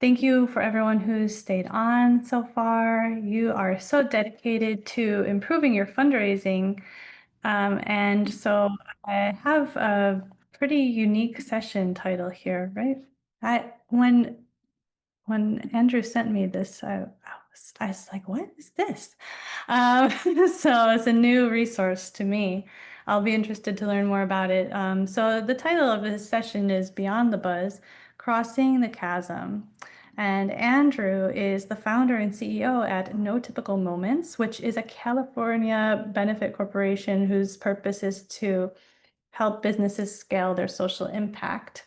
Thank you for everyone who's stayed on so far. You are so dedicated to improving your fundraising. And so I have a pretty unique session title here, right? When Andrew sent me this, I was like, what is this? So it's a new resource to me. I'll be interested to learn more about it. So the title of this session is Beyond the Buzz, Crossing the Chasm. And Andrew is the founder and CEO at No Typical Moments, which is a California benefit corporation whose purpose is to help businesses scale their social impact.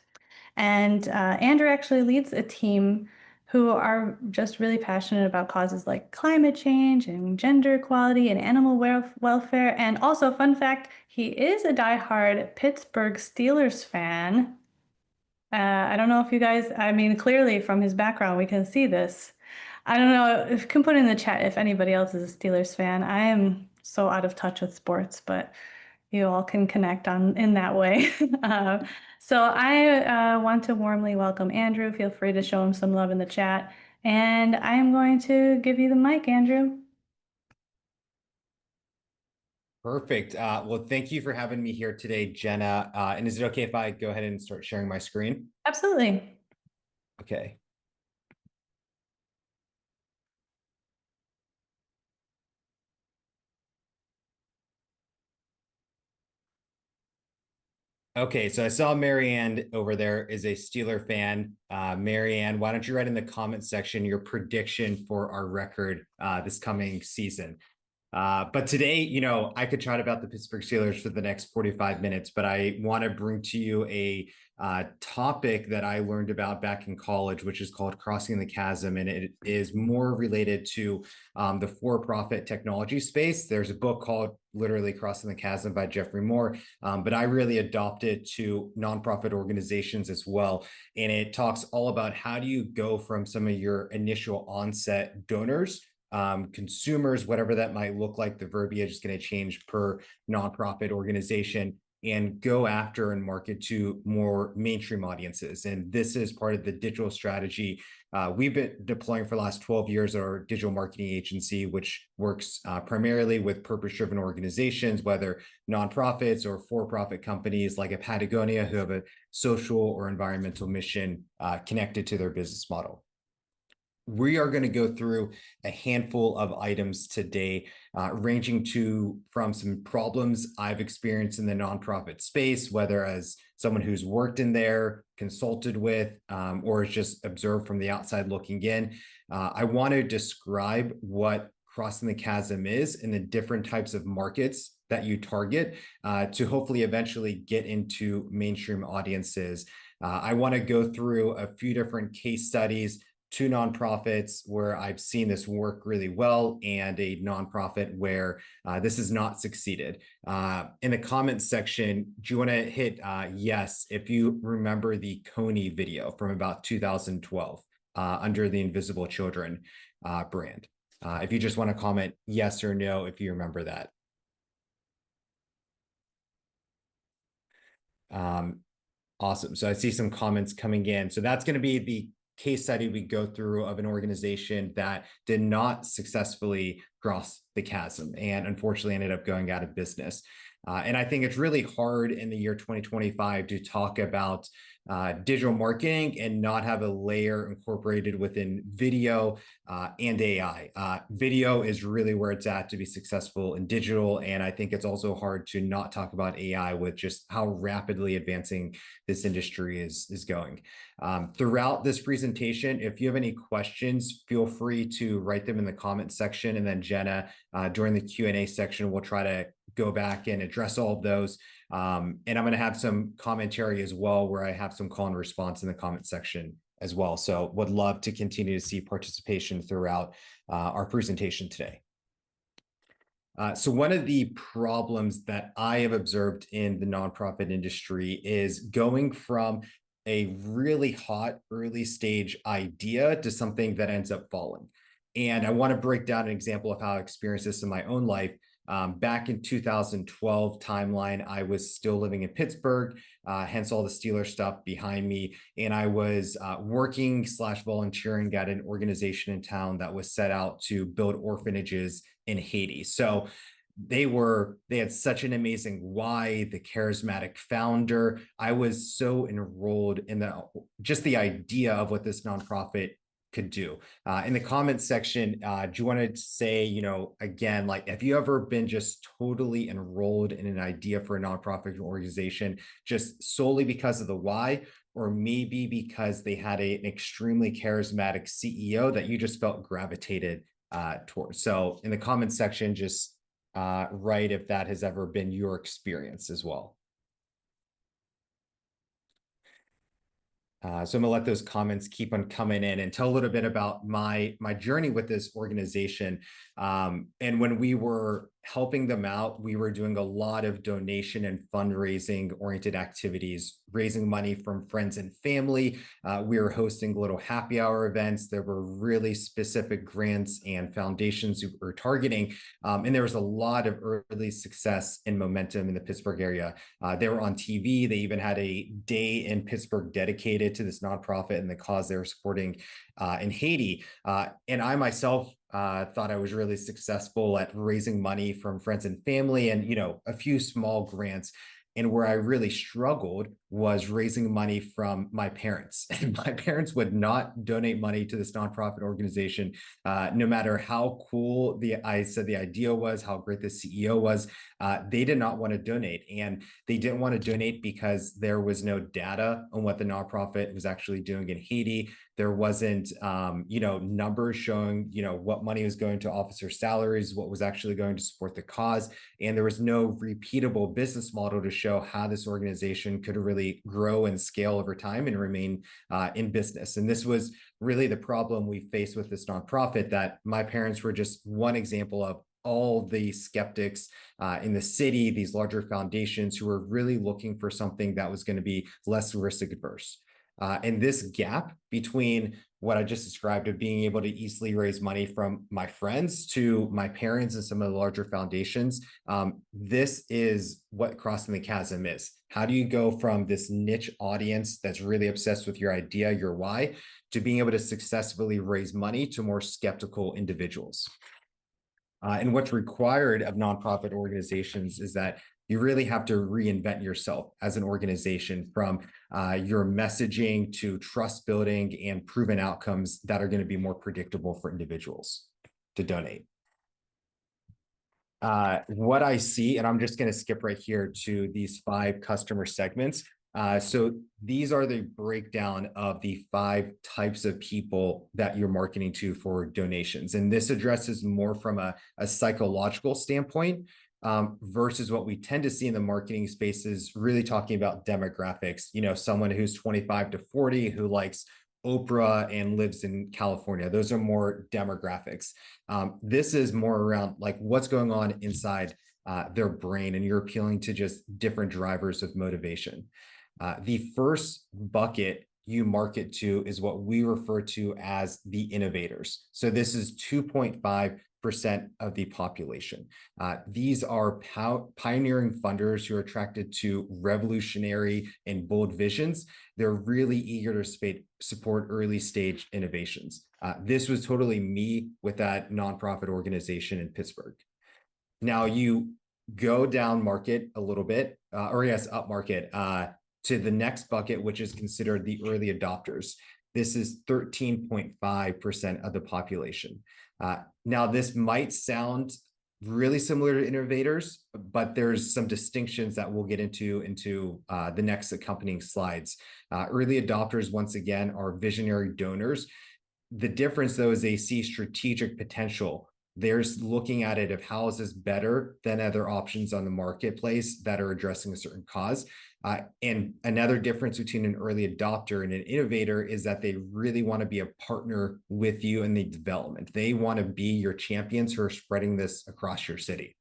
And Andrew actually leads a team who are just really passionate about causes like climate change and gender equality and animal welfare. And also, fun fact, he is a diehard Pittsburgh Steelers fan. I don't know if you guys, I mean, clearly from his background, we can see this. I don't know if you can put in the chat if anybody else is a Steelers fan. I am so out of touch with sports, but you all can connect on in that way. So I want to warmly welcome Andrew. Feel free to show him some love in the chat. And I am going to give you the mic, Andrew. Perfect. Well, thank you for having me here today, Jenna. And is it okay if I go ahead and start sharing my screen? Absolutely. Okay. Okay, so I saw Marianne over there is a Steeler fan. Marianne, why don't you write in the comment section your prediction for our record this coming season? But today, I could chat about the Pittsburgh Steelers for the next 45 minutes, but I want to bring to you a topic that I learned about back in college, which is called Crossing the Chasm. And it is more related to the for-profit technology space. There's a book called literally Crossing the Chasm by Jeffrey Moore, but I really adopted to nonprofit organizations as well. And it talks all about how do you go from some of your initial onset donors, consumers, whatever that might look like. The verbiage is going to change per nonprofit organization, and go after and market to more mainstream audiences. And this is part of the digital strategy we've been deploying for the last 12 years, our digital marketing agency, which works primarily with purpose-driven organizations, whether nonprofits or for-profit companies like a Patagonia who have a social or environmental mission connected to their business model. We are going to go through a handful of items today, ranging from some problems I've experienced in the nonprofit space, whether as someone who's worked in there, consulted with, or has just observed from the outside looking in. I want to describe what Crossing the Chasm is and the different types of markets that you target to hopefully eventually get into mainstream audiences. I want to go through a few different case studies, two nonprofits where I've seen this work really well, and a nonprofit where this has not succeeded. In the comments section, do you want to hit yes if you remember the Coney video from about 2012 under the Invisible Children brand? If you just want to comment yes or no if you remember that. Awesome. So I see some comments coming in. So that's going to be the case study we go through of an organization that did not successfully cross the chasm and unfortunately ended up going out of business. And I think it's really hard in the year 2025 to talk about digital marketing and not have a layer incorporated within video and AI. Video is really where it's at to be successful in digital. And I think it's also hard to not talk about AI with just how rapidly advancing this industry is going. Throughout this presentation, if you have any questions, feel free to write them in the comment section. And then Jenna, during the Q&A section, we'll try to go back and address all of those. And I'm going to have some commentary as well, where I have some call and response in the comment section as well. So would love to continue to see participation throughout our presentation today. So one of the problems that I have observed in the nonprofit industry is going from a really hot early stage idea to something that ends up falling. And I want to break down an example of how I experienced this in my own life. Back in 2012 timeline, I was still living in Pittsburgh, hence all the Steeler stuff behind me. And I was working / volunteering at an organization in town that was set out to build orphanages in Haiti. So they had such an amazing why, the charismatic founder. I was so enrolled in just the idea of what this nonprofit could do. In the comments section, do you want to say, again, like, have you ever been just totally enrolled in an idea for a nonprofit organization just solely because of the why, or maybe because they had an extremely charismatic CEO that you just felt gravitated towards? So in the comments section, just write if that has ever been your experience as well. So I'm gonna let those comments keep on coming in and tell a little bit about my journey with this organization. And when we were helping them out, we were doing a lot of donation and fundraising oriented activities, raising money from friends and family. We were hosting little happy hour events. There were really specific grants and foundations we were targeting. And there was a lot of early success and momentum in the Pittsburgh area. They were on TV. They even had a day in Pittsburgh dedicated to this nonprofit and the cause they were supporting in Haiti. And I myself thought I was really successful at raising money from friends and family and, a few small grants. And where I really struggled was raising money from my parents. And my parents would not donate money to this nonprofit organization, no matter how cool I said the idea was, how great the CEO was. They did not want to donate. And they didn't want to donate because there was no data on what the nonprofit was actually doing in Haiti. There wasn't, numbers showing, what money was going to officer salaries, what was actually going to support the cause. And there was no repeatable business model to show how this organization could really grow and scale over time and remain in business. And this was really the problem we faced with this nonprofit, that my parents were just one example of all the skeptics in the city, these larger foundations who were really looking for something that was going to be less risk adverse. And this gap between what I just described of being able to easily raise money from my friends to my parents and some of the larger foundations, this is what crossing the chasm is. How do you go from this niche audience that's really obsessed with your idea, your why, to being able to successfully raise money to more skeptical individuals? And what's required of nonprofit organizations is that you really have to reinvent yourself as an organization, from your messaging to trust building and proven outcomes that are going to be more predictable for individuals to donate. What I see, and I'm just going to skip right here to these 5 customer segments. So these are the breakdown of the 5 types of people that you're marketing to for donations. And this addresses more from a psychological standpoint versus what we tend to see in the marketing spaces, really talking about demographics. Someone who's 25 to 40 who likes Oprah and lives in California. Those are more demographics. This is more around like what's going on inside their brain, and you're appealing to just different drivers of motivation. The first bucket you market to is what we refer to as the innovators. So this is 2.5% of the population. These are pioneering funders who are attracted to revolutionary and bold visions. They're really eager to support early stage innovations. This was totally me with that nonprofit organization in Pittsburgh. Now you go down market a little bit, up market, to the next bucket, which is considered the early adopters. This is 13.5% of the population. Now, this might sound really similar to innovators, but there's some distinctions that we'll get into the next accompanying slides. Early adopters, once again, are visionary donors. The difference, though, is they see strategic potential. They're looking at it of how is this better than other options on the marketplace that are addressing a certain cause. And another difference between an early adopter and an innovator is that they really want to be a partner with you in the development. They want to be your champions who are spreading this across your city.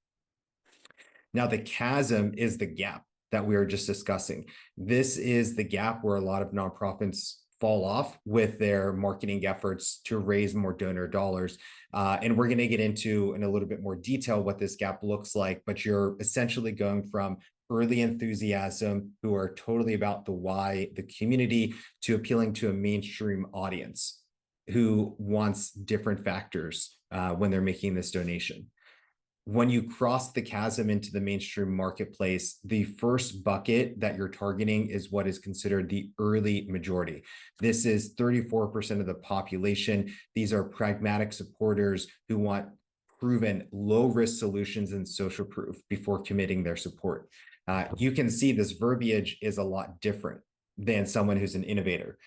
Now, the chasm is the gap that we were just discussing. This is the gap where a lot of nonprofits fall off with their marketing efforts to raise more donor dollars. And we're going to get into in a little bit more detail what this gap looks like, but you're essentially going from early enthusiasm who are totally about the why, the community, to appealing to a mainstream audience who wants different factors when they're making this donation. When you cross the chasm into the mainstream marketplace, the first bucket that you're targeting is what is considered the early majority. This is 34% of the population. These are pragmatic supporters who want proven low-risk solutions and social proof before committing their support. You can see this verbiage is a lot different than someone who's an innovator.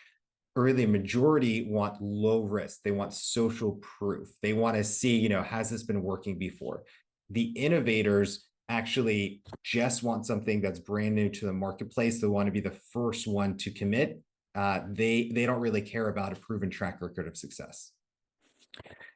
Early majority want low risk. They want social proof. They want to see, has this been working before? The innovators actually just want something that's brand new to the marketplace. They want to be the first one to commit. They don't really care about a proven track record of success.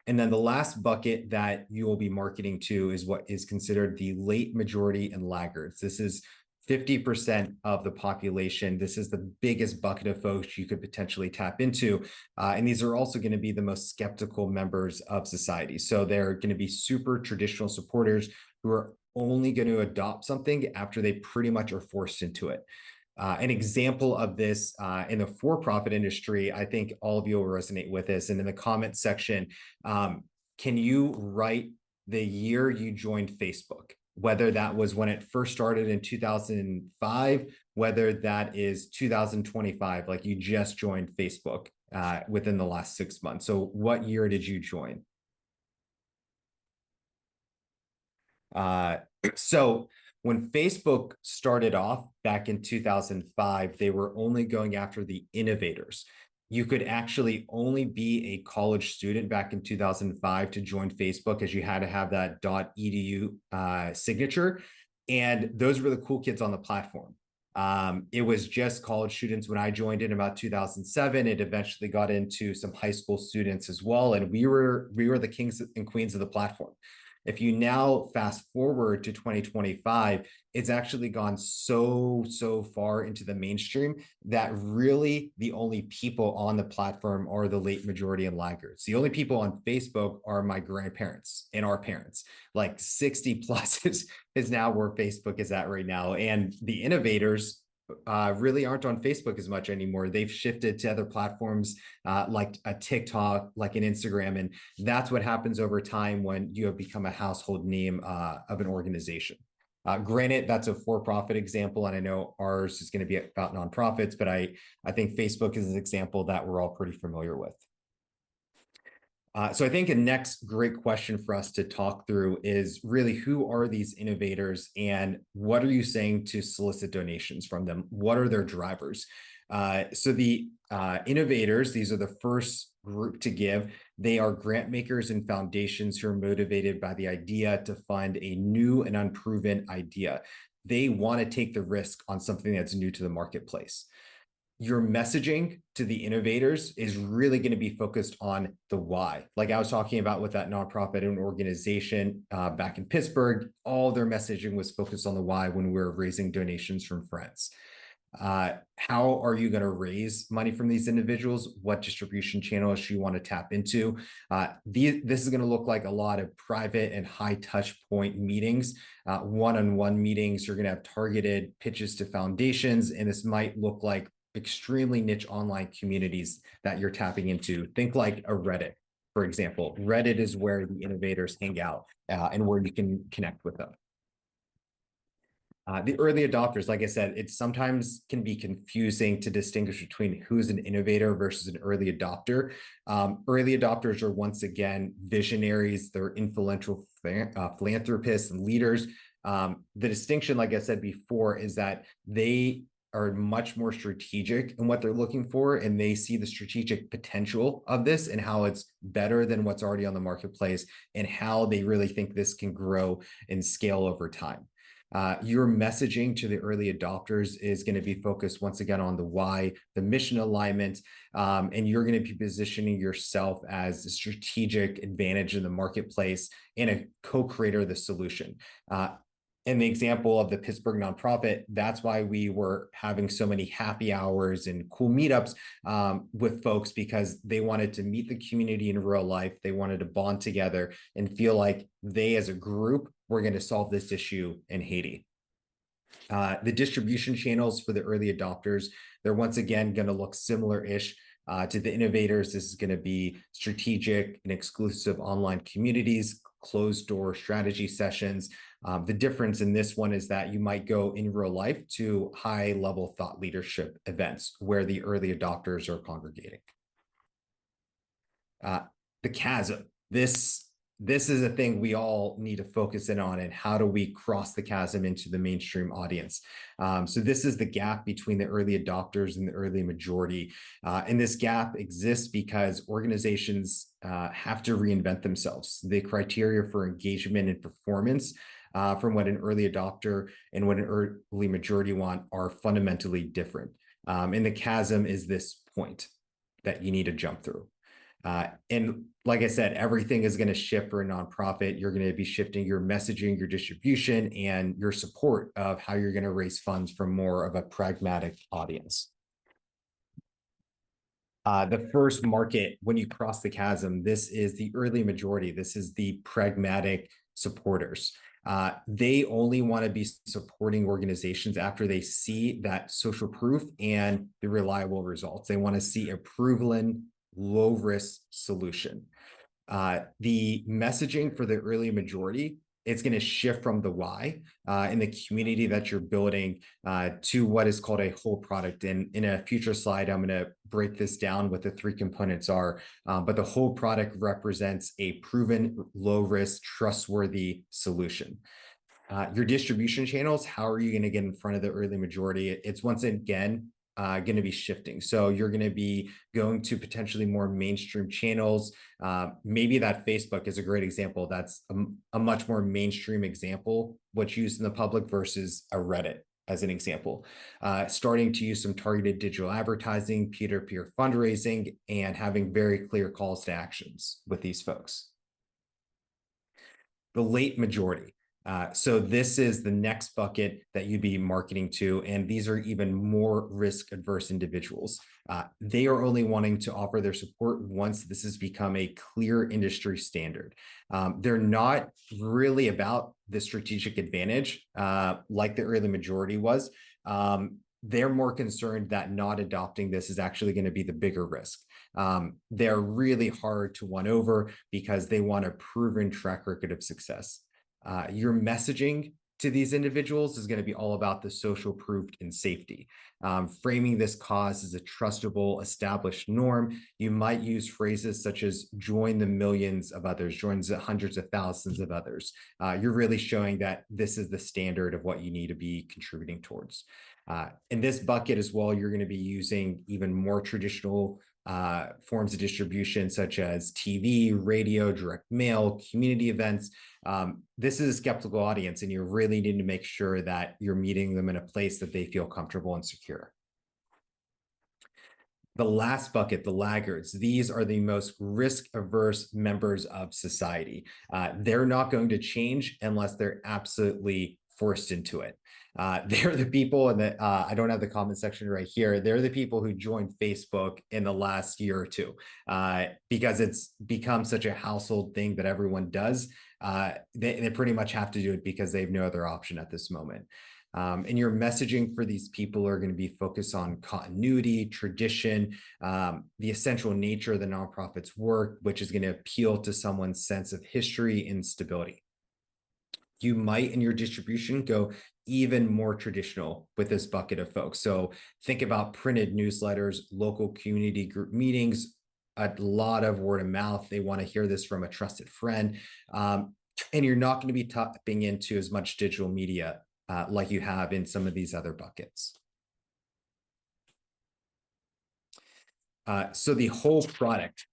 And then the last bucket that you will be marketing to is what is considered the late majority and laggards. This is 50% of the population. This is the biggest bucket of folks you could potentially tap into. And these are also going to be the most skeptical members of society. So they're going to be super traditional supporters who are only going to adopt something after they pretty much are forced into it. An example of this in the for-profit industry, I think all of you will resonate with this. And in the comment section, can you write the year you joined Facebook? Whether that was when it first started in 2005, whether that is 2025, like you just joined Facebook within the last 6 months. So what year did you join? So when Facebook started off back in 2005, they were only going after the innovators. You could actually only be a college student back in 2005 to join Facebook, as you had to have that .edu signature. And those were the cool kids on the platform. It was just college students when I joined in about 2007. It eventually got into some high school students as well. And we were the kings and queens of the platform. If you now fast forward to 2025, it's actually gone so far into the mainstream that really the only people on the platform are the late majority and laggards. The only people on Facebook are my grandparents and our parents. Like 60 plus is now where Facebook is at right now. And the innovators really aren't on Facebook as much anymore. They've shifted to other platforms like a TikTok, like an Instagram. And that's what happens over time when you have become a household name of an organization. Granted, that's a for-profit example, and I know ours is going to be about nonprofits, but I think Facebook is an example that we're all pretty familiar with. So I think a next great question for us to talk through is really, who are these innovators and what are you saying to solicit donations from them? What are their drivers? So the innovators, these are the first group to give. They are grant makers and foundations who are motivated by the idea to fund a new and unproven idea. They want to take the risk on something that's new to the marketplace. Your messaging to the innovators is really going to be focused on the why. Like I was talking about with that nonprofit and organization back in Pittsburgh, all their messaging was focused on the why when we were raising donations from friends. How are you going to raise money from these individuals? What distribution channels you want to tap into? This is going to look like a lot of private and high touch point meetings, one-on-one meetings. You're going to have targeted pitches to foundations, and this might look like extremely niche online communities that you're tapping into. Think like a Reddit, for example. Reddit is where the innovators hang out and where you can connect with them. The early adopters, like I said, it sometimes can be confusing to distinguish between who's an innovator versus an early adopter. Early adopters are, once again, visionaries. They're influential philanthropists and leaders. The distinction, like I said before, is that they are much more strategic in what they're looking for, and they see the strategic potential of this and how it's better than what's already on the marketplace and how they really think this can grow and scale over time. Your messaging to the early adopters is going to be focused once again on the why, the mission alignment, and you're going to be positioning yourself as a strategic advantage in the marketplace and a co-creator of the solution. in the example of the Pittsburgh nonprofit, that's why we were having so many happy hours and cool meetups with folks, because they wanted to meet the community in real life. They wanted to bond together and feel like they as a group were going to solve this issue in Haiti. The distribution channels for the early adopters, they're once again going to look similar-ish to the innovators. This is going to be strategic and exclusive online communities, closed door strategy sessions. The difference in this one is that you might go in real life to high level thought leadership events where the early adopters are congregating. The chasm. This is a thing we all need to focus in on, and how do we cross the chasm into the mainstream audience? So this is the gap between the early adopters and the early majority. And this gap exists because organizations have to reinvent themselves. The criteria for engagement and performance from what an early adopter and what an early majority want are fundamentally different. And the chasm is this point that you need to jump through. And like I said, everything is going to shift for a nonprofit. You're going to be shifting your messaging, your distribution, and your support of how you're going to raise funds from more of a pragmatic audience. The first market, when you cross the chasm, this is the early majority. This is the pragmatic supporters. They only want to be supporting organizations after they see that social proof and the reliable results. They want to see a proven low-risk solution. The messaging for the early majority, it's going to shift from the why in the community that you're building to what is called a whole product. And in a future slide, I'm going to break this down what the three components are. But the whole product represents a proven, low-risk, trustworthy solution. Your distribution channels, how are you going to get in front of the early majority? It's once again going to be shifting. So you're going to be going to potentially more mainstream channels. Maybe that Facebook is a great example. That's a much more mainstream example, what's used in the public versus a Reddit as an example. Starting to use some targeted digital advertising, peer-to-peer fundraising, and having very clear calls to actions with these folks. The late majority. So this is the next bucket that you'd be marketing to, and these are even more risk-adverse individuals. They are only wanting to offer their support once this has become a clear industry standard. They're not really about the strategic advantage like the early majority was. They're more concerned that not adopting this is actually going to be the bigger risk. They're really hard to win over because they want a proven track record of success. Your messaging to these individuals is going to be all about the social proof and safety. Framing this cause as a trustable, established norm, you might use phrases such as join the millions of others, join the hundreds of thousands of others. You're really showing that this is the standard of what you need to be contributing towards. In this bucket as well, you're going to be using even more traditional forms of distribution such as TV, radio, direct mail, community events. This is a skeptical audience, and you really need to make sure that you're meeting them in a place that they feel comfortable and secure. The last bucket, the laggards, these are the most risk-averse members of society. They're not going to change unless they're absolutely forced into it. They're the people, and I don't have the comment section right here. They're the people who joined Facebook in the last year or two because it's become such a household thing that everyone does. They pretty much have to do it because they have no other option at this moment. And your messaging for these people are going to be focused on continuity, tradition, the essential nature of the nonprofit's work, which is going to appeal to someone's sense of history and stability. You might, in your distribution, go even more traditional with this bucket of folks. So think about printed newsletters, local community group meetings, a lot of word of mouth. They want to hear this from a trusted friend. And you're not going to be tapping into as much digital media like you have in some of these other buckets. So the whole product.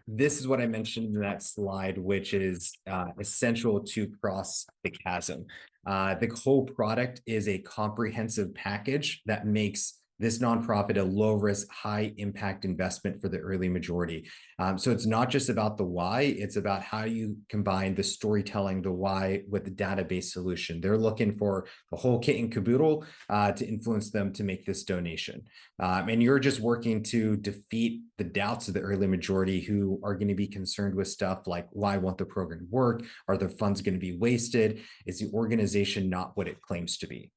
This is what I mentioned in that slide, which is essential to cross the chasm. The whole product is a comprehensive package that makes this nonprofit a low risk, high impact investment for the early majority. So it's not just about the why, it's about how you combine the storytelling, the why with the database solution. They're looking for the whole kit and caboodle to influence them to make this donation. And you're just working to defeat the doubts of the early majority who are going to be concerned with stuff like, why won't the program work? Are the funds going to be wasted? Is the organization not what it claims to be?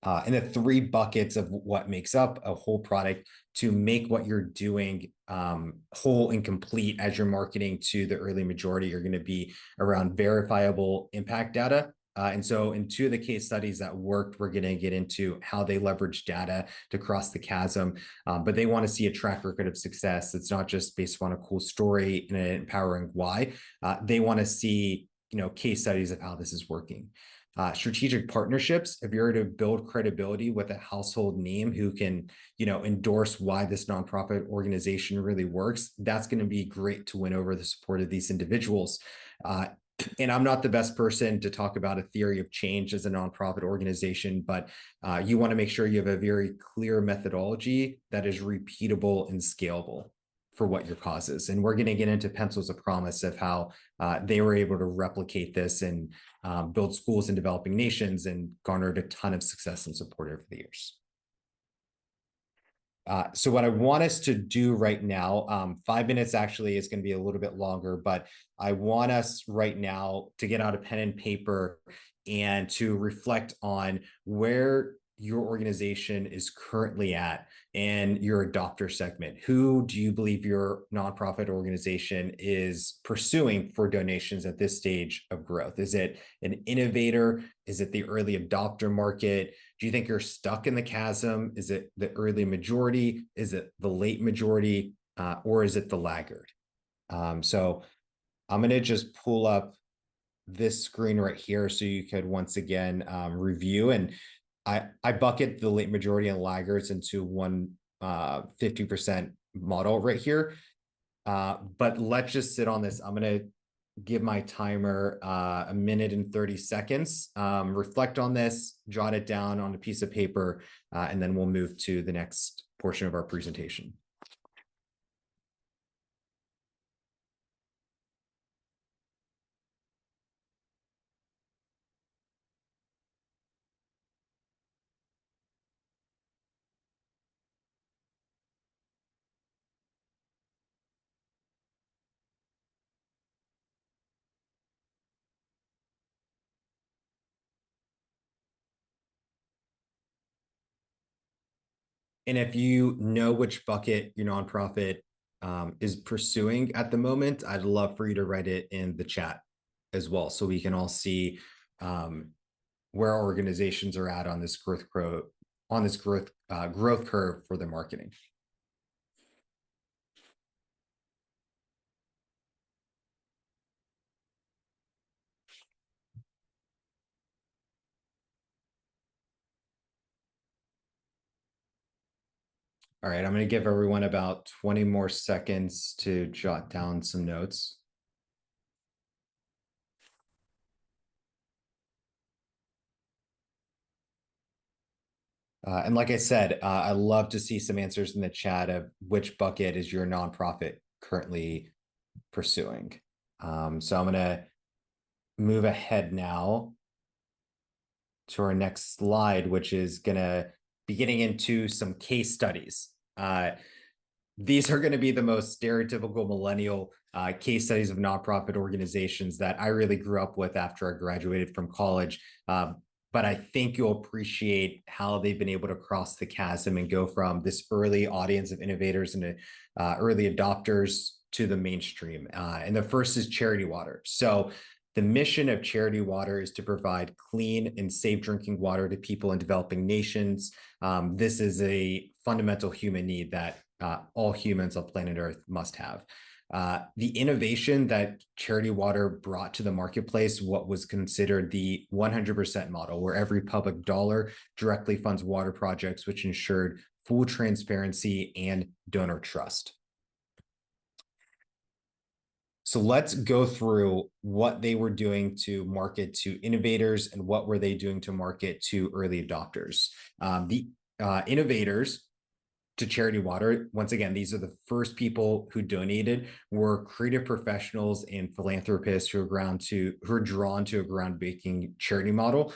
And the three buckets of what makes up a whole product to make what you're doing whole and complete as you're marketing to the early majority are going to be around verifiable impact data. And so in two of the case studies that worked, we're going to get into how they leverage data to cross the chasm, but they want to see a track record of success. It's not just based on a cool story and an empowering why. They want to see, case studies of how this is working. Strategic partnerships, if you're to build credibility with a household name who can, endorse why this nonprofit organization really works, that's going to be great to win over the support of these individuals. And I'm not the best person to talk about a theory of change as a nonprofit organization, but you want to make sure you have a very clear methodology that is repeatable and scalable for what your cause is. And we're going to get into Pencils of Promise of how they were able to replicate this and build schools in developing nations and garnered a ton of success and support over the years. So what I want us to do right now, 5 minutes actually is going to be a little bit longer, but I want us right now to get out a pen and paper and to reflect on where your organization is currently at and your adopter segment. Who do you believe your nonprofit organization is pursuing for donations at this stage of growth? Is it an innovator? Is it the early adopter market? Do you think you're stuck in the chasm? Is it the early majority? Is it the late majority? Or is it the laggard? So I'm going to just pull up this screen right here so you could once again review. And I bucket the late majority and laggards into one 50% model right here. But let's just sit on this. I'm going to give my timer a minute and 30 seconds. Reflect on this, jot it down on a piece of paper, and then we'll move to the next portion of our presentation. And if you know which bucket your nonprofit is pursuing at the moment, I'd love for you to write it in the chat as well, so we can all see where our organizations are at on this growth curve for their marketing. All right, I'm going to give everyone about 20 more seconds to jot down some notes. And like I said, I love to see some answers in the chat of which bucket is your nonprofit currently pursuing. So I'm going to move ahead now to our next slide, which is going to be getting into some case studies. These are going to be the most stereotypical millennial case studies of nonprofit organizations that I really grew up with after I graduated from college. But I think you'll appreciate how they've been able to cross the chasm and go from this early audience of innovators and early adopters to the mainstream. And the first is Charity Water. So the mission of Charity Water is to provide clean and safe drinking water to people in developing nations. This is a fundamental human need that all humans on planet Earth must have. The innovation that Charity Water brought to the marketplace, what was considered the 100% model, where every public dollar directly funds water projects, which ensured full transparency and donor trust. So let's go through what they were doing to market to innovators and what were they doing to market to early adopters. The innovators to Charity Water. Once again, these are the first people who donated, were creative professionals and philanthropists who are drawn to a groundbreaking charity model.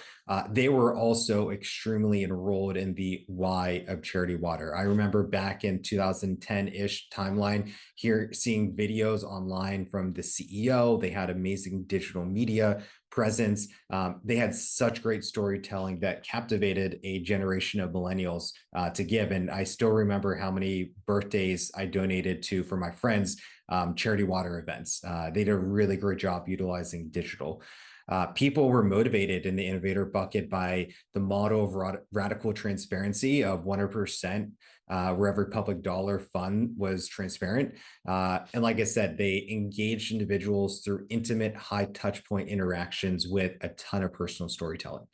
They were also extremely enrolled in the why of Charity Water. I remember back in 2010-ish timeline here, seeing videos online from the CEO. They had amazing digital media presence. They had such great storytelling that captivated a generation of millennials to give. And I still remember how many birthdays I donated to for my friends' Charity Water events. They did a really great job utilizing digital. People were motivated in the innovator bucket by the model of radical transparency of 100%, where every public dollar fund was transparent. And like I said, they engaged individuals through intimate, high touch point interactions with a ton of personal storytelling.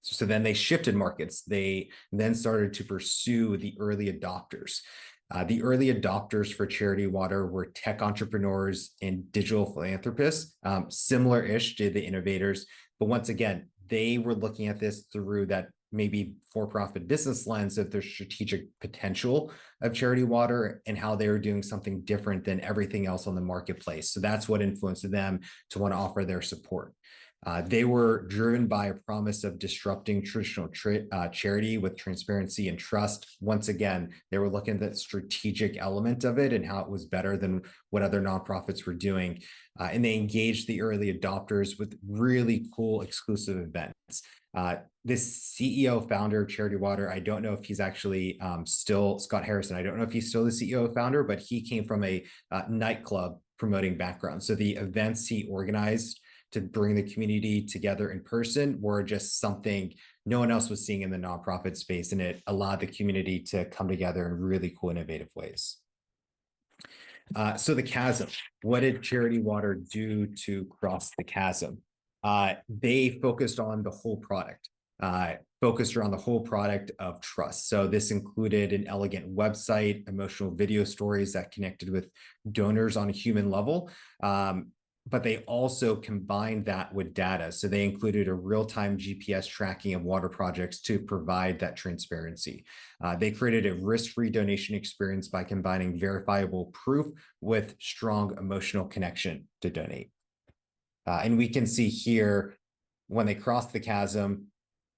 So then they shifted markets. They then started to pursue the early adopters. The early adopters for Charity Water were tech entrepreneurs and digital philanthropists, similar-ish to the innovators. But once again, they were looking at this through that maybe for-profit business lens of their strategic potential of Charity Water and how they were doing something different than everything else on the marketplace. So that's what influenced them to want to offer their support. They were driven by a promise of disrupting traditional charity with transparency and trust. Once again, they were looking at that strategic element of it and how it was better than what other nonprofits were doing. And they engaged the early adopters with really cool exclusive events. This CEO founder of Charity Water, I don't know if he's actually still Scott Harrison. I don't know if he's still the CEO founder, but he came from a nightclub promoting background. So the events he organized to bring the community together in person were just something no one else was seeing in the nonprofit space, and it allowed the community to come together in really cool, innovative ways. So the chasm, what did Charity Water do to cross the chasm? They focused on the whole product, focused around the whole product of trust. So this included an elegant website, emotional video stories that connected with donors on a human level. But they also combined that with data. So they included a real-time GPS tracking of water projects to provide that transparency. They created a risk-free donation experience by combining verifiable proof with strong emotional connection to donate. And we can see here, when they crossed the chasm,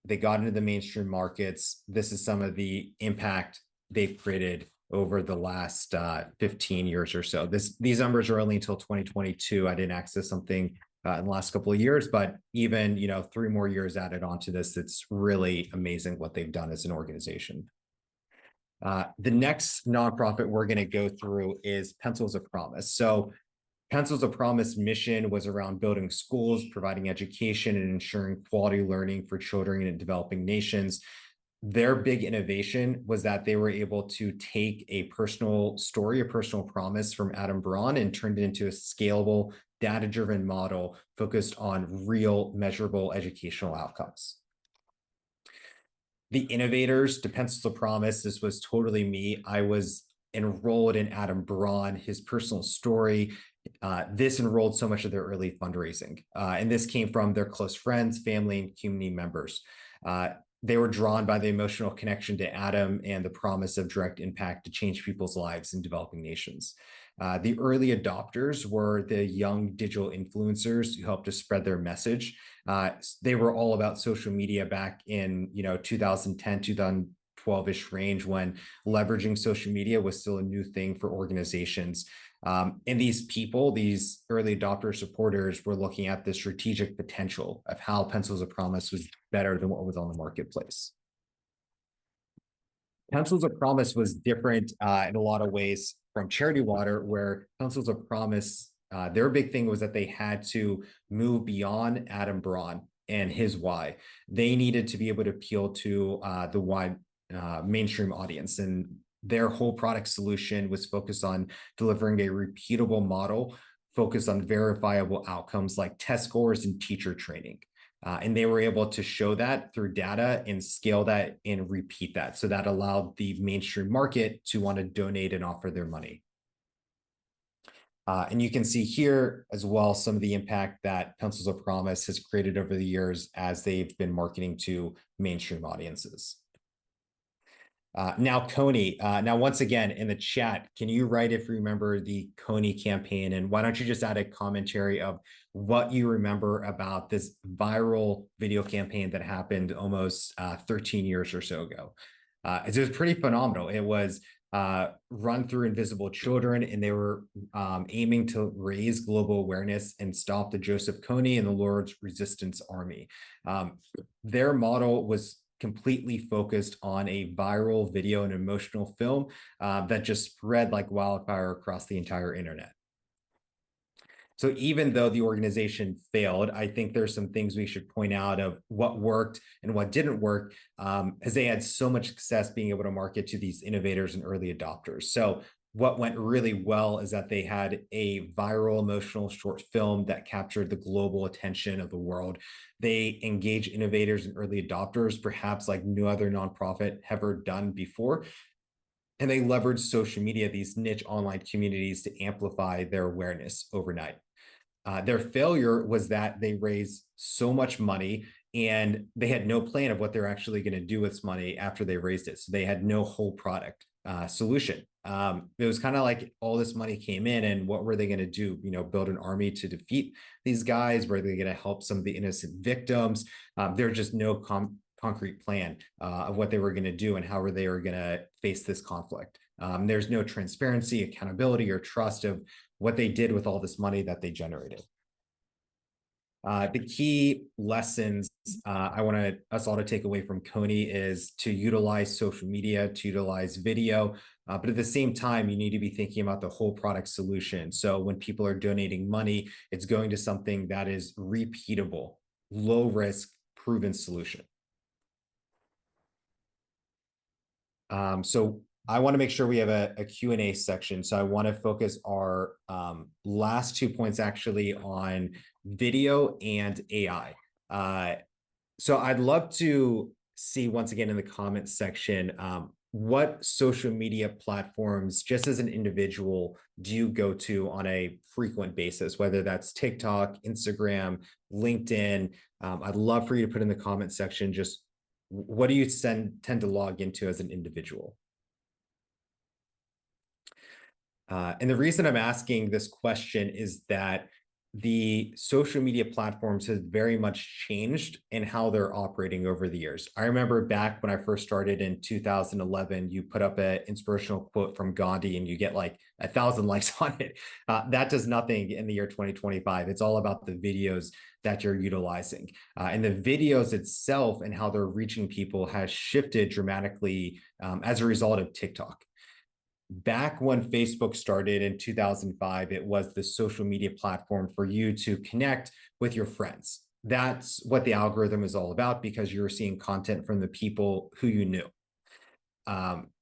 they got into the mainstream markets. This is some of the impact they've created over the last 15 years or so. These numbers are only until 2022. I didn't access something in the last couple of years, but even 3 more years added onto this, it's really amazing what they've done as an organization. The next nonprofit we're going to go through is Pencils of Promise. So Pencils of Promise mission was around building schools, providing education, and ensuring quality learning for children in developing nations. Their big innovation was that they were able to take a personal story, a personal promise from Adam Braun, and turned it into a scalable, data-driven model focused on real, measurable educational outcomes. The innovators to Pencils of Promise, this was totally me. I was enrolled in Adam Braun, his personal story. This enrolled so much of their early fundraising. And this came from their close friends, family, and community members. They were drawn by the emotional connection to Adam and the promise of direct impact to change people's lives in developing nations. The early adopters were the young digital influencers who helped to spread their message. They were all about social media back in 2010, 2012-ish range, when leveraging social media was still a new thing for organizations. And these people, these early adopter supporters, were looking at the strategic potential of how Pencils of Promise was better than what was on the marketplace. Pencils of Promise was different in a lot of ways from Charity Water, where Pencils of Promise, their big thing was that they had to move beyond Adam Braun and his why. They needed to be able to appeal to the wide mainstream audience, and their whole product solution was focused on delivering a repeatable model focused on verifiable outcomes like test scores and teacher training. And they were able to show that through data and scale that and repeat that. So that allowed the mainstream market to want to donate and offer their money. And you can see here as well some of the impact that Pencils of Promise has created over the years as they've been marketing to mainstream audiences. Now, Coney, now, once again, in the chat, can you write if you remember the Coney campaign? And why don't you just add a commentary of what you remember about this viral video campaign that happened almost 13 years or so ago? It was pretty phenomenal. It was run through Invisible Children, and they were aiming to raise global awareness and stop the Joseph Kony and the Lord's Resistance Army. Their model was completely focused on a viral video and emotional film that just spread like wildfire across the entire internet. So even though the organization failed, I think there's some things we should point out of what worked and what didn't work, as they had so much success being able to market to these innovators and early adopters. So what went really well is that they had a viral emotional short film that captured the global attention of the world. They engaged innovators and early adopters, perhaps like no other nonprofit ever done before. And they leveraged social media, these niche online communities, to amplify their awareness overnight. Their failure was that they raised so much money and they had no plan of what they're actually going to do with this money after they raised it. So they had no whole product solution. It was kind of like all this money came in, and what were they going to do? Build an army to defeat these guys? Were they going to help some of the innocent victims? There's just no concrete plan of what they were going to do and how they were going to face this conflict. There's no transparency, accountability, or trust of what they did with all this money that they generated. The key lessons I want us all to take away from Coney is to utilize social media, to utilize video, but at the same time, you need to be thinking about the whole product solution. So when people are donating money, it's going to something that is repeatable, low risk, proven solution. So I want to make sure we have a Q&A section. So I want to focus our last 2 points actually on video and AI. So I'd love to see, once again, in the comments section, what social media platforms, just as an individual, do you go to on a frequent basis, whether that's TikTok, Instagram, LinkedIn? I'd love for you to put in the comment section just what do you tend to log into as an individual? And the reason I'm asking this question is that the social media platforms have very much changed in how they're operating over the years. I remember back when I first started in 2011, you put up an inspirational quote from Gandhi and you get like 1,000 likes on it. That does nothing in the year 2025. It's all about the videos that you're utilizing. And the videos itself and how they're reaching people has shifted dramatically as a result of TikTok. Back when Facebook started in 2005, it was the social media platform for you to connect with your friends. That's what the algorithm is all about, because you're seeing content from the people who you knew.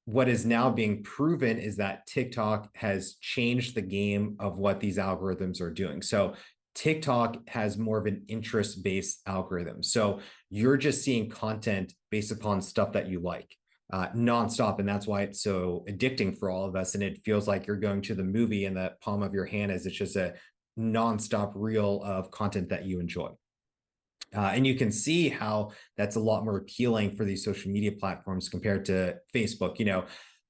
What is now being proven is that TikTok has changed the game of what these algorithms are doing. So TikTok has more of an interest-based algorithm. So you're just seeing content based upon stuff that you like. Nonstop. And that's why it's so addicting for all of us. And it feels like you're going to the movie in the palm of your hand, as it's just a nonstop reel of content that you enjoy. And you can see how that's a lot more appealing for these social media platforms compared to Facebook.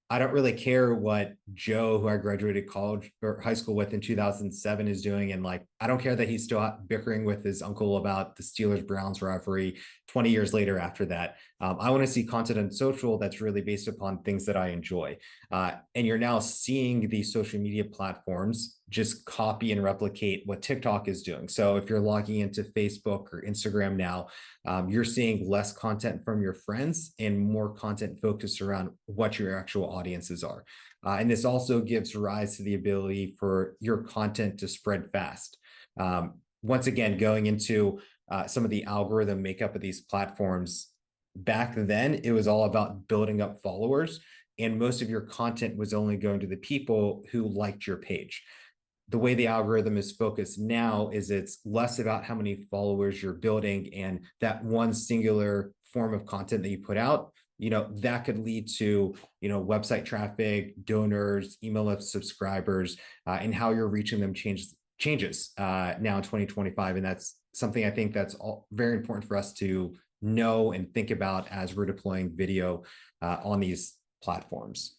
I don't really care what Joe, who I graduated college or high school with in 2007, is doing. And I don't care that he's still out bickering with his uncle about the Steelers-Browns rivalry 20 years later after that. I want to see content on social that's really based upon things that I enjoy. And you're now seeing these social media platforms just copy and replicate what TikTok is doing. So if you're logging into Facebook or Instagram now, you're seeing less content from your friends and more content focused around what your actual audiences are. And this also gives rise to the ability for your content to spread fast. Once again, going into some of the algorithm makeup of these platforms, back then, it was all about building up followers, and most of your content was only going to the people who liked your page. The way the algorithm is focused now is it's less about how many followers you're building and that one singular form of content that you put out, that could lead to, website traffic, donors, email list subscribers, and how you're reaching them changes now in 2025. And that's something I think that's all very important for us to know and think about as we're deploying video on these platforms.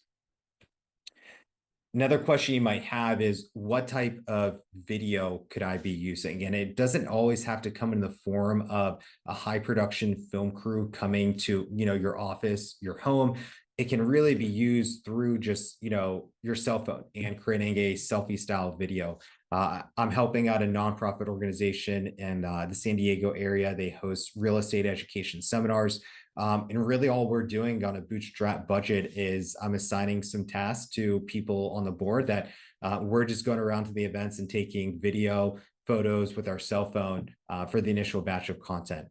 Another question you might have is, what type of video could I be using? And it doesn't always have to come in the form of a high production film crew coming to, your office, your home. It can really be used through just, your cell phone and creating a selfie style video. I'm helping out a nonprofit organization in the San Diego area. They host real estate education seminars. And really all we're doing on a bootstrap budget is I'm assigning some tasks to people on the board that we're just going around to the events and taking video, photos with our cell phone for the initial batch of content.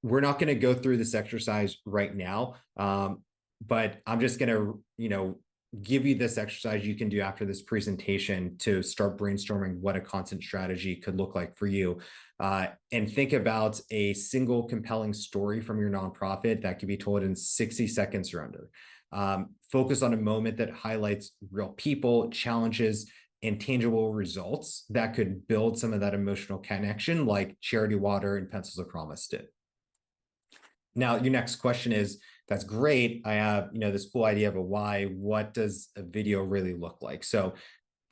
We're not going to go through this exercise right now, but I'm just going to, give you this exercise you can do after this presentation to start brainstorming what a content strategy could look like for you. And think about a single compelling story from your nonprofit that could be told in 60 seconds or under. Focus on a moment that highlights real people, challenges, and tangible results that could build some of that emotional connection, like Charity Water and Pencils of Promise did. Now, your next question is, that's great. I have, this cool idea of a why. What does a video really look like? So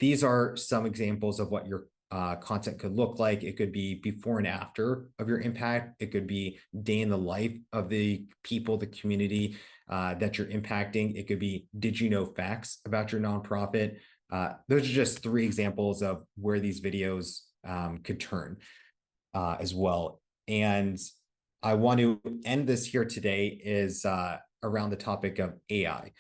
these are some examples of what your content could look like. It could be before and after of your impact. It could be day in the life of the people, the community that you're impacting. It could be, did you know facts about your nonprofit? Those are just 3 examples of where these videos could turn as well. And I want to end this here today is around the topic of AI.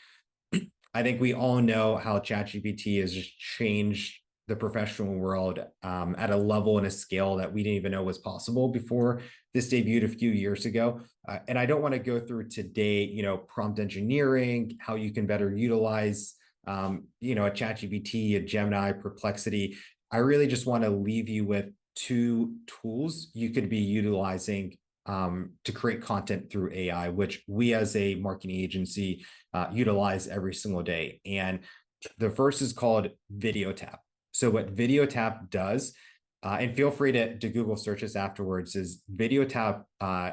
I think we all know how ChatGPT has just changed the professional world at a level and a scale that we didn't even know was possible before this debuted a few years ago. And I don't want to go through today, prompt engineering, how you can better utilize, a ChatGPT, a Gemini, Perplexity. I really just want to leave you with 2 tools you could be utilizing to create content through AI, which we as a marketing agency utilize every single day. And the first is called VideoTap. So what VideoTap does, and feel free to Google search this afterwards, is VideoTap,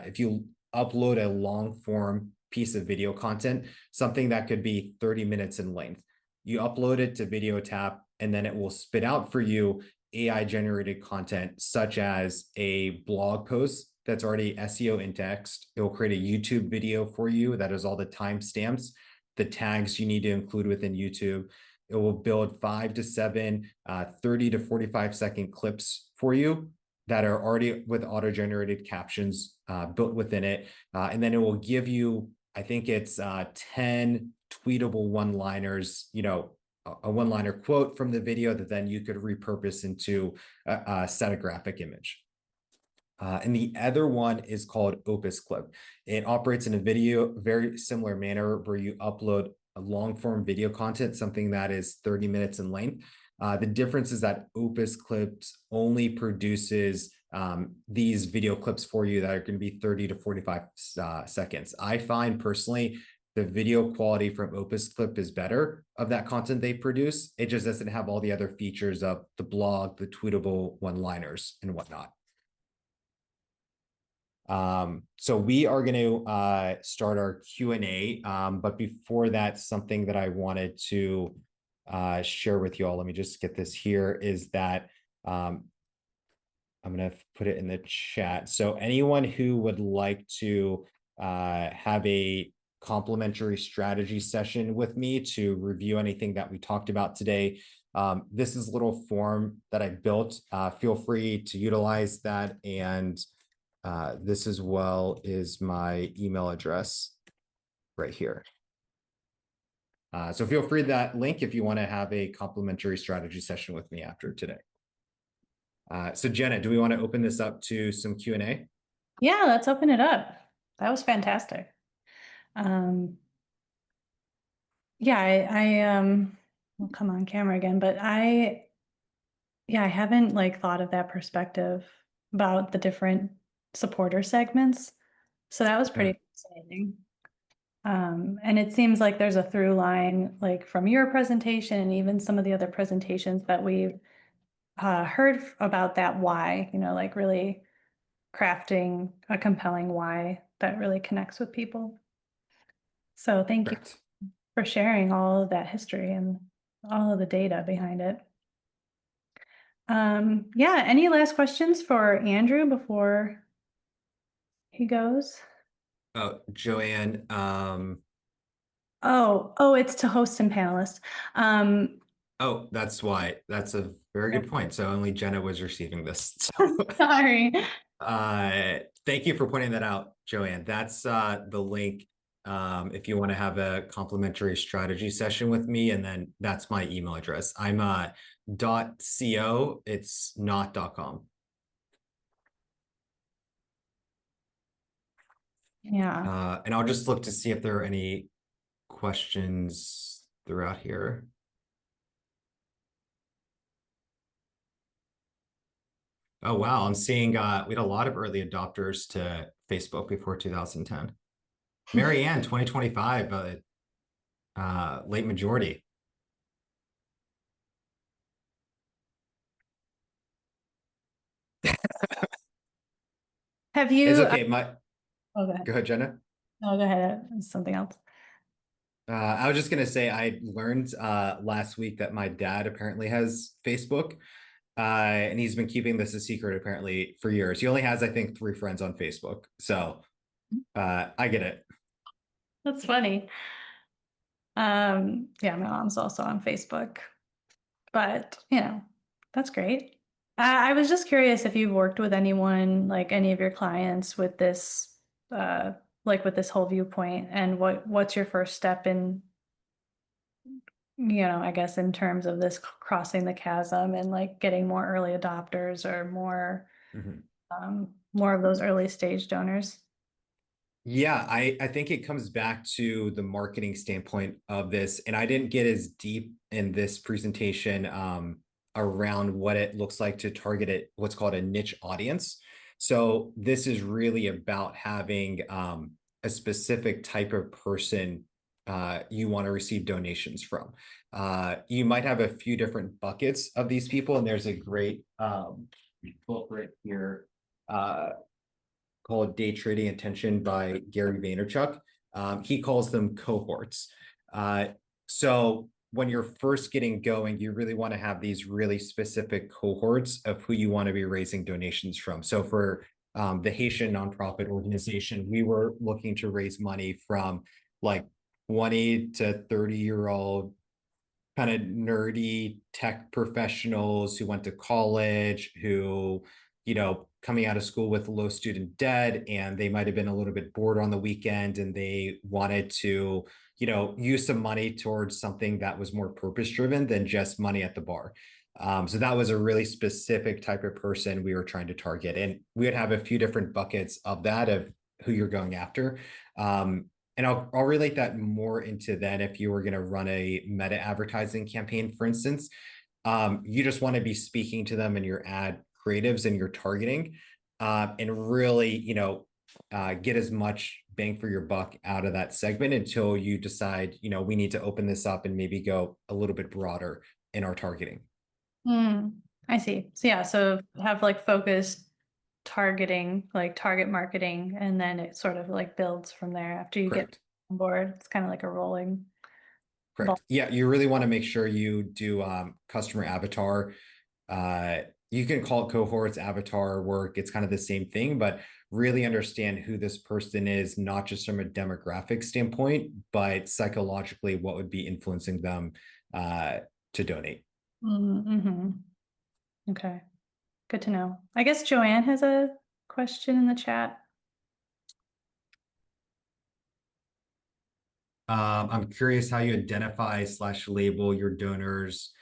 if you upload a long form piece of video content, something that could be 30 minutes in length, you upload it to VideoTap, and then it will spit out for you AI generated content, such as a blog post that's already SEO indexed. It will create a YouTube video for you that has all the timestamps, the tags you need to include within YouTube. It will build 5 to 7, 30 to 45 second clips for you that are already with auto-generated captions built within it. And then it will give you, I think it's 10 tweetable one-liners, a one-liner quote from the video that then you could repurpose into a static graphic image. And the other one is called Opus Clip. It operates in a very similar manner where you upload a long form video content, something that is 30 minutes in length. The difference is that Opus Clips only produces these video clips for you that are going to be 30 to 45 seconds. I find personally the video quality from Opus Clip is better of that content they produce. It just doesn't have all the other features of the blog, the tweetable one-liners and whatnot. So we are going to start our Q&A, but before that, something that I wanted to share with you all, let me just get this here, is that I'm going to put it in the chat. So anyone who would like to have a complimentary strategy session with me to review anything that we talked about today, this is a little form that I built. Feel free to utilize that, and this as well is my email address right here. So feel free to that link if you want to have a complimentary strategy session with me after today. So Jenna, do we want to open this up to some Q&A? Yeah, let's open it up. That was fantastic. Yeah, I will come on camera again, but I haven't thought of that perspective about the different supporter segments. So that was pretty fascinating. And it seems like there's a through line, from your presentation and even some of the other presentations that we've heard about that why, really crafting a compelling why that really connects with people. So thank you. for sharing all of that history and all of the data behind it. Yeah, any last questions for Andrew before he goes? Oh, Joanne, Oh, it's to host and panelists. Um, oh, that's why. That's a very good point. So only Jenna was receiving this. So sorry. thank you for pointing that out, Joanne. That's the link if you want to have a complimentary strategy session with me, and then that's my email address. I'm .co. It's not .com. Yeah. And I'll just look to see if there are any questions throughout here. Oh, wow. I'm seeing we had a lot of early adopters to Facebook before 2010. Marianne, 2025, late majority. Have It's you, okay. oh, go ahead. Go ahead, Jenna. No, go ahead. It's something else. I was just gonna say I learned last week that my dad apparently has Facebook, and he's been keeping this a secret apparently for years. He only has, I think, 3 friends on Facebook, so I get it. That's funny. Yeah, my mom's also on Facebook, but that's great. I was just curious if you've worked with anyone, like any of your clients with this, uh, like with this whole viewpoint, and what's your first step in, I guess in terms of this crossing the chasm and like getting more early adopters or Mhm. more of those early stage donors. Yeah, I think it comes back to the marketing standpoint of this, and I didn't get as deep in this presentation around what it looks like to target it, what's called a niche audience. So this is really about having a specific type of person you want to receive donations from. You might have a few different buckets of these people, and there's a great book right here. Called Day Trading Attention by Gary Vaynerchuk. He calls them cohorts. So when you're first getting going, you really want to have these really specific cohorts of who you want to be raising donations from. So for the Haitian nonprofit organization, we were looking to raise money from like 20 to 30-year-old kind of nerdy tech professionals who went to college, who, coming out of school with low student debt, and they might have been a little bit bored on the weekend and they wanted to, use some money towards something that was more purpose driven than just money at the bar. So that was a really specific type of person we were trying to target. And we would have a few different buckets of that, of who you're going after. And I'll relate that more into then if you were going to run a meta advertising campaign, for instance. You just want to be speaking to them in your ad creatives and your targeting, and really, get as much bang for your buck out of that segment until you decide, we need to open this up and maybe go a little bit broader in our targeting. I see. So yeah, so have like focused targeting, like target marketing, and then it sort of like builds from there after you get Correct. on board. It's kind of like a rolling ball. Correct. Yeah, you really want to make sure you do customer avatar. You can call it cohorts, avatar work. It's kind of the same thing, but really understand who this person is, not just from a demographic standpoint, but psychologically, what would be influencing them to donate. Mm-hmm. Okay, good to know. I guess Joanne has a question in the chat. I'm curious how you identify / label your donors.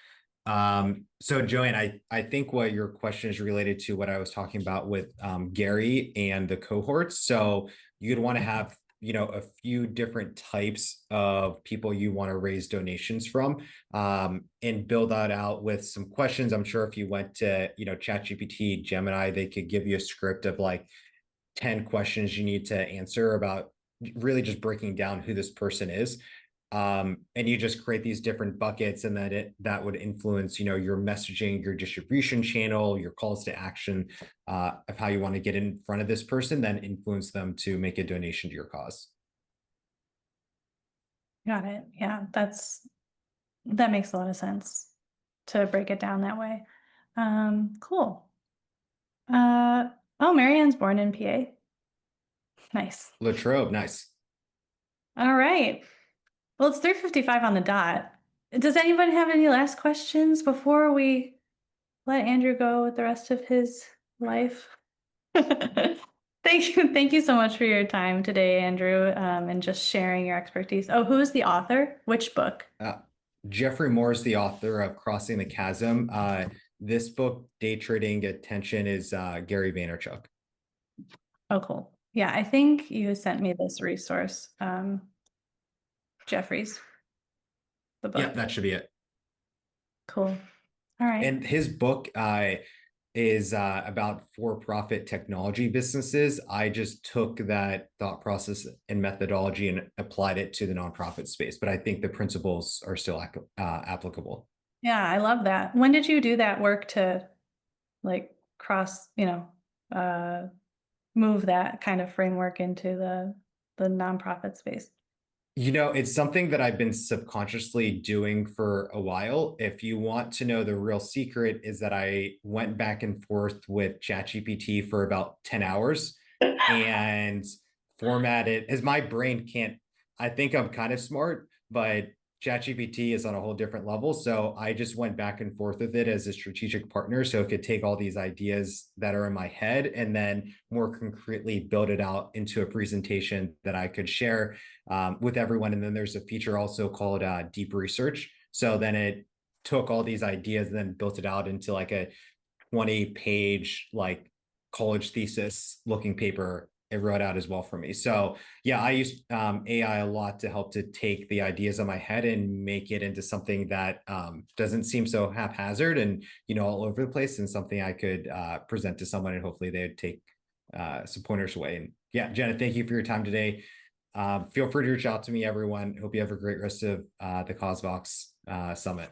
So Joanne, I think what your question is related to what I was talking about with Gary and the cohorts. So you'd want to have, a few different types of people you want to raise donations from, and build that out with some questions. I'm sure if you went to, ChatGPT, Gemini, they could give you a script of like 10 questions you need to answer about really just breaking down who this person is. And you just create these different buckets, and that would influence, your messaging, your distribution channel, your calls to action, of how you want to get in front of this person, then influence them to make a donation to your cause. Got it. Yeah, that makes a lot of sense to break it down that way. Cool. Oh, Marianne's born in PA. Nice. Latrobe, nice. All right. Well, it's 3:55 on the dot. Does anyone have any last questions before we let Andrew go with the rest of his life? Thank you so much for your time today, Andrew, and just sharing your expertise. Oh, who's the author? Which book? Jeffrey Moore is the author of Crossing the Chasm. This book, Day Trading Attention, is Gary Vaynerchuk. Oh, cool. Yeah, I think you sent me this resource, Jeffries, the Yeah, book. that should be it. Cool. All right. And his book is about for-profit technology businesses. I just took that thought process and methodology and applied it to the nonprofit space, but I think the principles are still applicable. Yeah, I love that. When did you do that work to like cross, move that kind of framework into the nonprofit space? It's something that I've been subconsciously doing for a while. If you want to know the real secret, is that I went back and forth with ChatGPT for about 10 hours and formatted, as my brain can't, I think I'm kind of smart, but ChatGPT is on a whole different level. So I just went back and forth with it as a strategic partner. So it could take all these ideas that are in my head and then more concretely build it out into a presentation that I could share with everyone. And then there's a feature also called deep research. So then it took all these ideas and then built it out into like a 20-page like college thesis looking paper. It wrote out as well for me. So yeah, I use AI a lot to help to take the ideas in my head and make it into something that doesn't seem so haphazard and all over the place, and something I could present to someone and hopefully they would take some pointers away. And yeah, Jenna, thank you for your time today. Feel free to reach out to me, everyone. Hope you have a great rest of the causevox summit.